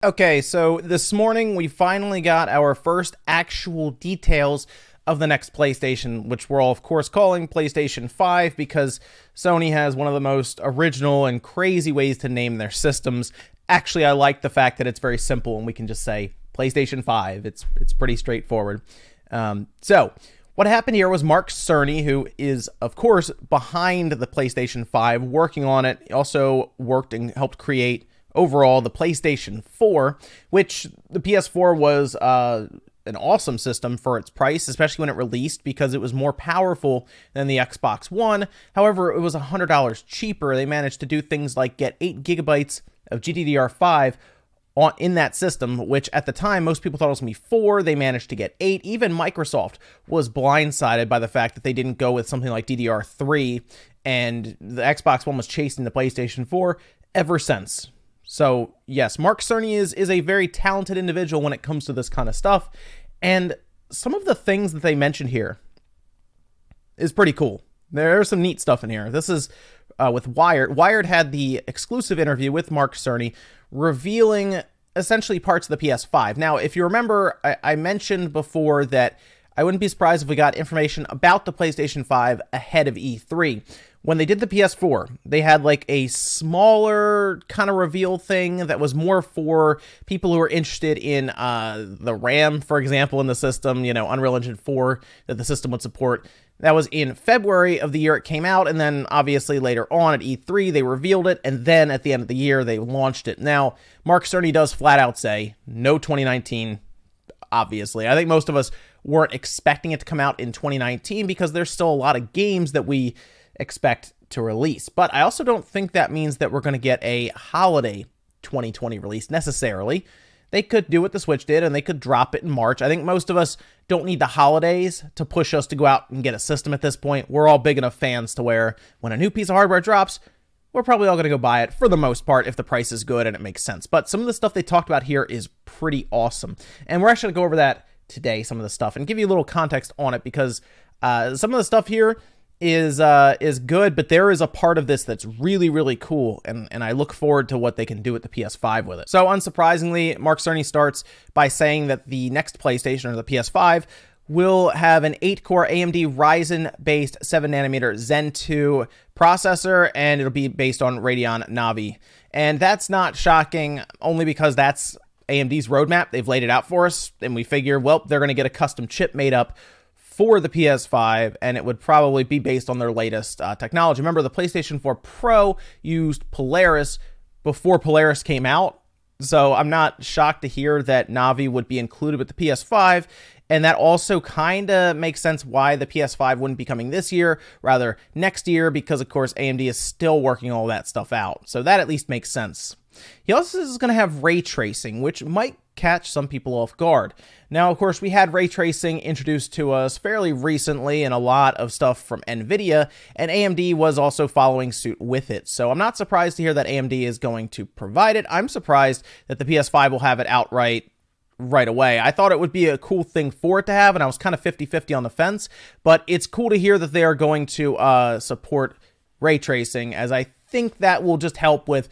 Okay, so this morning we finally got our first actual details of the next PlayStation, which we're all, of course, calling PlayStation 5 because Sony has one of the most original and crazy ways to name their systems. Actually, I like the fact that it's very simple and we can just say PlayStation 5. It's pretty straightforward. So what happened here was Mark Cerny, who is, of course, behind the PlayStation 5, working on it. He also worked and helped create overall the PlayStation 4, which the PS4 was an awesome system for its price, especially when it released, because it was more powerful than the Xbox One. However, it was $100 cheaper. They managed to do things like get 8 gigabytes of GDDR5 in that system, which at the time most people thought it was going to be 4. They managed to get 8. Even Microsoft was blindsided by the fact that they didn't go with something like DDR3, and the Xbox One was chasing the PlayStation 4 ever since. So yes, Mark Cerny is a very talented individual when it comes to this kind of stuff, and some of the things that they mentioned here is pretty cool. There's some neat stuff in here. This is with Wired. Wired had the exclusive interview with Mark Cerny, revealing essentially parts of the PS5. Now, if you remember, I mentioned before that I wouldn't be surprised if we got information about the PlayStation 5 ahead of E3. When they did the PS4, they had like a smaller kind of reveal thing that was more for people who are interested in the RAM, for example, in the system, Unreal Engine 4 that the system would support. That was in February of the year it came out, and then obviously later on at E3, they revealed it, and then at the end of the year, they launched it. Now, Mark Cerny does flat out say, no 2019, obviously. I think most of us weren't expecting it to come out in 2019 because there's still a lot of games that we expect to release. But I also don't think that means that we're going to get a holiday 2020 release necessarily. They could do what the Switch did and they could drop it in March. I think most of us don't need the holidays to push us to go out and get a system at this point. We're all big enough fans to where when a new piece of hardware drops, we're probably all going to go buy it for the most part if the price is good and it makes sense. But some of the stuff they talked about here is pretty awesome. And we're actually going to go over that today, some of the stuff, and give you a little context on it because some of the stuff here is good, but there is a part of this that's really, really cool, and I look forward to what they can do with the PS5 with it. So unsurprisingly, Mark Cerny starts by saying that the next PlayStation, or the PS5, will have an 8-core AMD Ryzen-based 7nm Zen 2 processor, and it'll be based on Radeon Navi. And that's not shocking, only because that's AMD's roadmap. They've laid it out for us, and we figure, well, they're going to get a custom chip made up for the PS5, and it would probably be based on their latest technology. Remember, the PlayStation 4 Pro used Polaris before Polaris came out, so I'm not shocked to hear that Navi would be included with the PS5, and that also kind of makes sense why the PS5 wouldn't be coming this year, rather next year, because, of course, AMD is still working all that stuff out. So that at least makes sense. He also is going to have ray tracing, which might catch some people off guard. Now, of course, we had ray tracing introduced to us fairly recently in a lot of stuff from NVIDIA, and AMD was also following suit with it. So I'm not surprised to hear that AMD is going to provide it. I'm surprised that the PS5 will have it outright right away. I thought it would be a cool thing for it to have, and I was kind of 50-50 on the fence, but it's cool to hear that they are going to support ray tracing, as I think that will just help with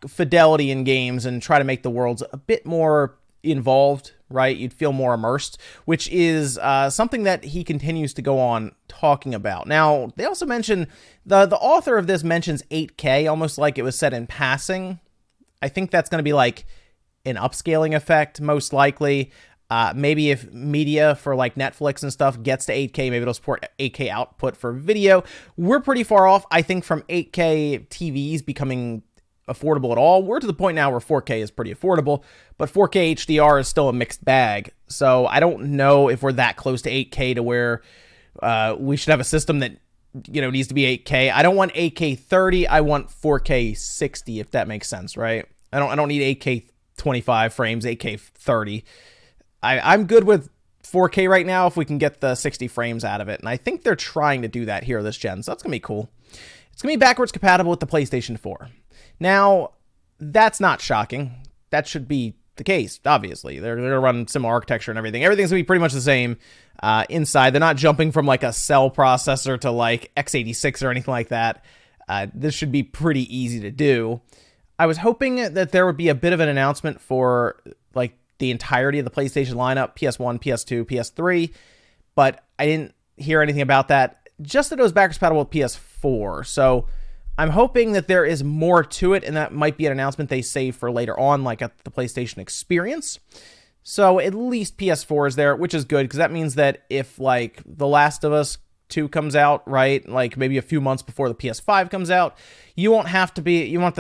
fidelity in games and try to make the worlds a bit more involved, right? You'd feel more immersed, which is something that he continues to go on talking about. Now, they also mention, the author of this mentions 8K, almost like it was said in passing. I think that's going to be like an upscaling effect, most likely. Maybe if media for like Netflix and stuff gets to 8K, maybe it'll support 8K output for video. We're pretty far off, I think, from 8K TVs becoming affordable at all. We're to the point now where 4K is pretty affordable, but 4K HDR is still a mixed bag. So I don't know if we're that close to 8K to where we should have a system that needs to be 8K. I don't want 8K 30. I want 4K 60, if that makes sense, right? I don't need 8K 25 frames, 8K 30. I'm good with 4K right now if we can get the 60 frames out of it, and I think they're trying to do that here this gen, so that's going to be cool. It's going to be backwards compatible with the PlayStation 4. Now, that's not shocking. That should be the case, obviously. They're going to run similar architecture and everything. Everything's going to be pretty much the same inside. They're not jumping from like a cell processor to like x86 or anything like that. This should be pretty easy to do. I was hoping that there would be a bit of an announcement for like the entirety of the PlayStation lineup, PS1, PS2, PS3, but I didn't hear anything about that. Just that it was backwards compatible with PS4. So I'm hoping that there is more to it, and that might be an announcement they save for later on, like at the PlayStation Experience. So at least PS4 is there, which is good, because that means that if like The Last of Us 2 comes out, right, like maybe a few months before the PS5 comes out, you won't have to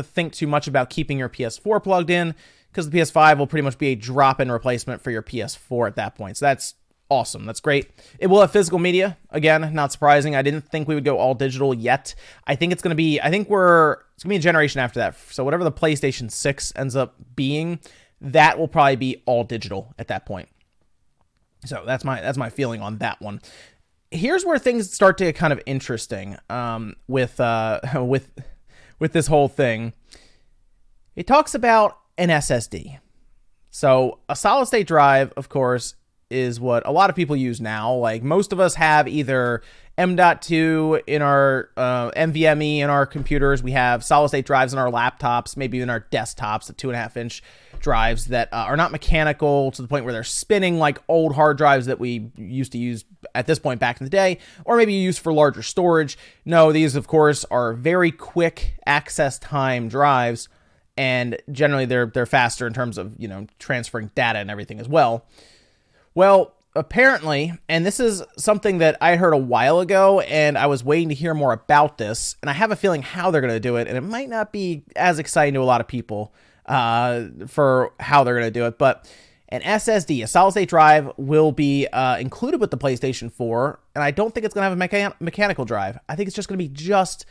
think too much about keeping your PS4 plugged in, because the PS5 will pretty much be a drop-in replacement for your PS4 at that point. So that's awesome. That's great. It will have physical media. Again, not surprising. I didn't think we would go all digital yet. I think it's going to be a generation after that. So whatever the PlayStation 6 ends up being, that will probably be all digital at that point. So that's my feeling on that one. Here's where things start to get kind of interesting with this whole thing. It talks about an SSD. So a solid state drive, of course, is what a lot of people use now. Like most of us have either M.2 in our NVMe in our computers. We have solid state drives in our laptops, maybe in our desktops, the 2.5-inch drives that are not mechanical to the point where they're spinning like old hard drives that we used to use at this point back in the day, or maybe you use for larger storage. No, these of course are very quick access time drives, and generally they're faster in terms of, transferring data and everything as well. Well, apparently, and this is something that I heard a while ago, and I was waiting to hear more about this, and I have a feeling how they're going to do it, and it might not be as exciting to a lot of people for how they're going to do it, but an SSD, a solid-state drive, will be included with the PlayStation 4, and I don't think it's going to have a mechanical drive. I think it's just going to be just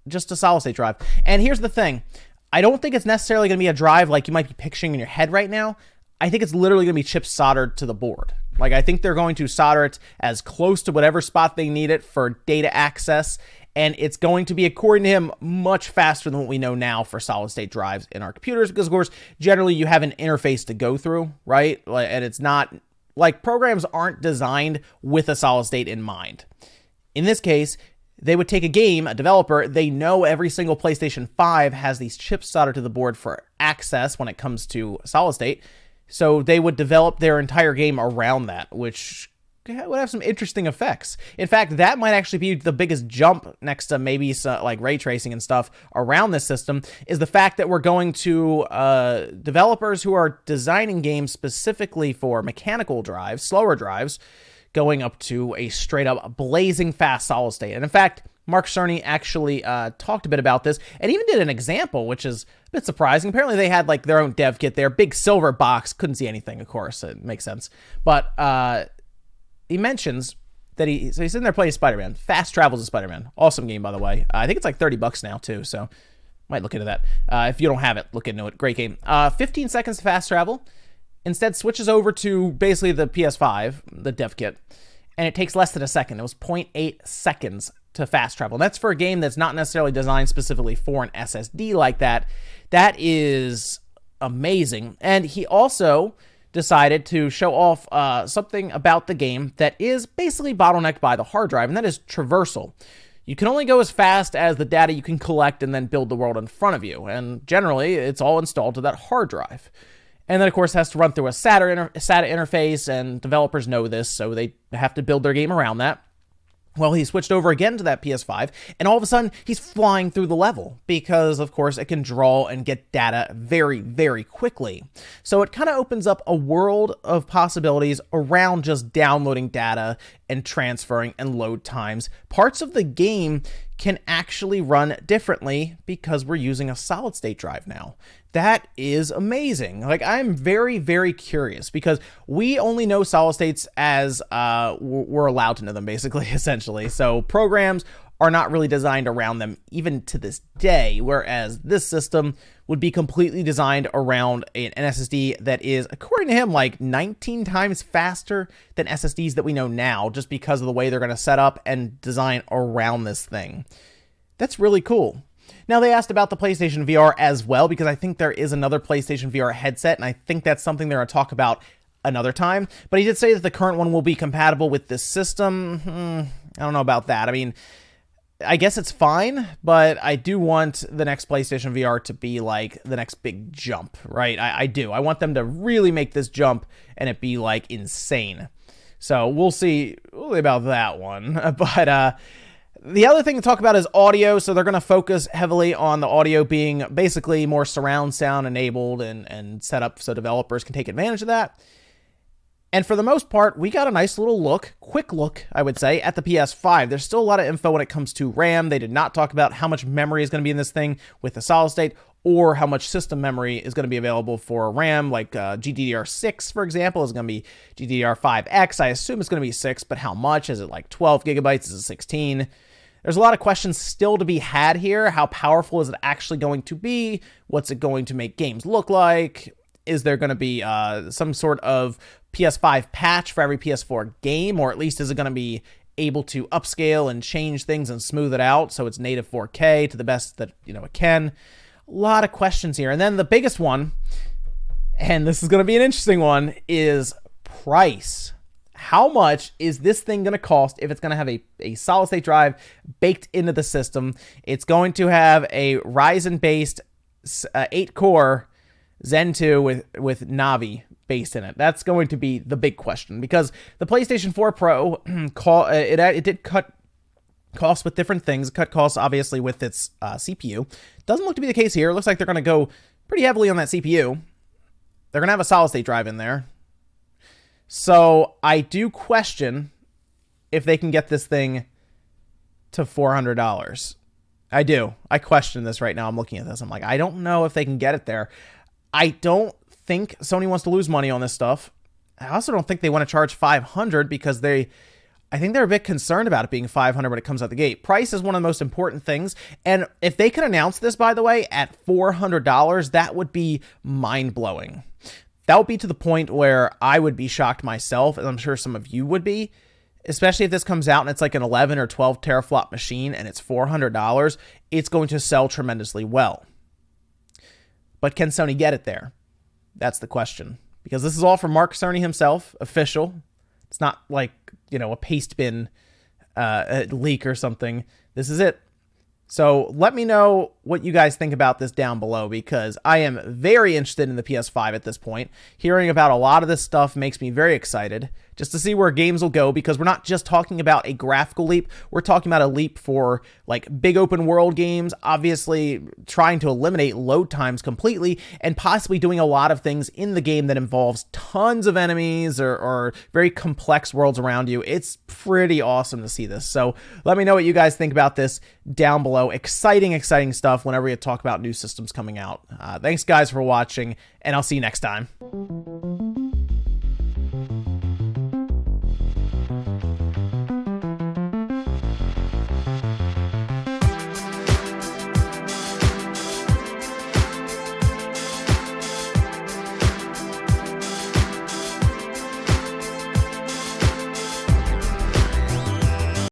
a solid-state drive. And here's the thing. I don't think it's necessarily going to be a drive like you might be picturing in your head right now. I think it's literally going to be chips soldered to the board. Like, I think they're going to solder it as close to whatever spot they need it for data access, and it's going to be, according to him, much faster than what we know now for solid-state drives in our computers, because, of course, generally you have an interface to go through, right? And it's not, like, programs aren't designed with a solid-state in mind. In this case, they would take a game, a developer, they know every single PlayStation 5 has these chips soldered to the board for access when it comes to solid-state, so they would develop their entire game around that, which would have some interesting effects. In fact, that might actually be the biggest jump next to maybe like ray tracing and stuff around this system, is the fact that we're going to developers who are designing games specifically for mechanical drives, slower drives, going up to a straight up blazing fast solid state. And in fact, Mark Cerny actually talked a bit about this and even did an example, which is a bit surprising. Apparently they had like their own dev kit there, big silver box, couldn't see anything, of course, it makes sense. But he mentions that he's in there playing Spider-Man, Fast Travels of Spider-Man. Awesome game, by the way. I think it's like $30 now too, so might look into that. If you don't have it, look into it. Great game. 15 seconds to fast travel. Instead switches over to basically the PS5, the dev kit, and it takes less than a second. It was 0.8 seconds to fast travel. And that's for a game that's not necessarily designed specifically for an SSD like that. That is amazing. And he also decided to show off something about the game that is basically bottlenecked by the hard drive, and that is Traversal. You can only go as fast as the data you can collect and then build the world in front of you, and generally it's all installed to that hard drive. And then, of course, it has to run through a SATA interface, and developers know this, so they have to build their game around that. Well, he switched over again to that PS5, and all of a sudden, he's flying through the level because, of course, it can draw and get data very, very quickly. So it kind of opens up a world of possibilities around just downloading data and transferring and load times. Parts of the game can actually run differently because we're using a solid-state drive now. That is amazing. Like, I'm very, very curious because we only know solid states as we're allowed to know them, basically, essentially. So programs are not really designed around them even to this day, whereas this system would be completely designed around an SSD that is, according to him, like 19 times faster than SSDs that we know now, just because of the way they're going to set up and design around this thing. That's really cool. Now, they asked about the PlayStation VR as well, because I think there is another PlayStation VR headset, and I think that's something they're going to talk about another time. But he did say that the current one will be compatible with this system. I don't know about that. I mean, I guess it's fine, but I do want the next PlayStation VR to be like the next big jump, right? I do. I want them to really make this jump and it be like insane. So we'll see about that one. But the other thing to talk about is audio. So they're going to focus heavily on the audio being basically more surround sound enabled and set up so developers can take advantage of that. And for the most part, we got a nice little look, quick look, I would say, at the PS5. There's still a lot of info when it comes to RAM. They did not talk about how much memory is going to be in this thing with the solid state, or how much system memory is going to be available for RAM, like GDDR6, for example, is going to be GDDR5X. I assume it's going to be 6, but how much? Is it like 12 gigabytes? Is it 16? There's a lot of questions still to be had here. How powerful is it actually going to be? What's it going to make games look like? Is there going to be some sort of PS5 patch for every PS4 game? Or at least is it going to be able to upscale and change things and smooth it out so it's native 4K to the best that it can? A lot of questions here. And then the biggest one, and this is going to be an interesting one, is price. How much is this thing going to cost if it's going to have a solid state drive baked into the system? It's going to have a Ryzen based 8-core Zen 2 with Navi based in it. That's going to be the big question, because the PlayStation 4 Pro it did cut costs with different things. It cut costs obviously with its CPU. Doesn't look to be the case here. It looks like they're going to go pretty heavily on that CPU. They're going to have a solid state drive in there. So I do question if they can get this thing to $400. I do. I question this right now. I'm looking at this. I'm like, I don't know if they can get it there. I don't think Sony wants to lose money on this stuff. I also don't think they want to charge $500 because I think they're a bit concerned about it being $500 when it comes out the gate. Price is one of the most important things. And if they could announce this, by the way, at $400, that would be mind-blowing. That would be to the point where I would be shocked myself, and I'm sure some of you would be, especially if this comes out and it's like an 11 or 12 teraflop machine and it's $400. It's going to sell tremendously well. But can Sony get it there? That's the question. Because this is all from Mark Cerny himself, official. It's not like, a paste bin leak or something. This is it. So let me know what you guys think about this down below, because I am very interested in the PS5 at this point. Hearing about a lot of this stuff makes me very excited just to see where games will go, because we're not just talking about a graphical leap. We're talking about a leap for like big open world games, obviously trying to eliminate load times completely and possibly doing a lot of things in the game that involves tons of enemies or very complex worlds around you. It's pretty awesome to see this. So let me know what you guys think about this down below. Exciting stuff whenever we talk about new systems coming out. Thanks guys for watching, and I'll see you next time.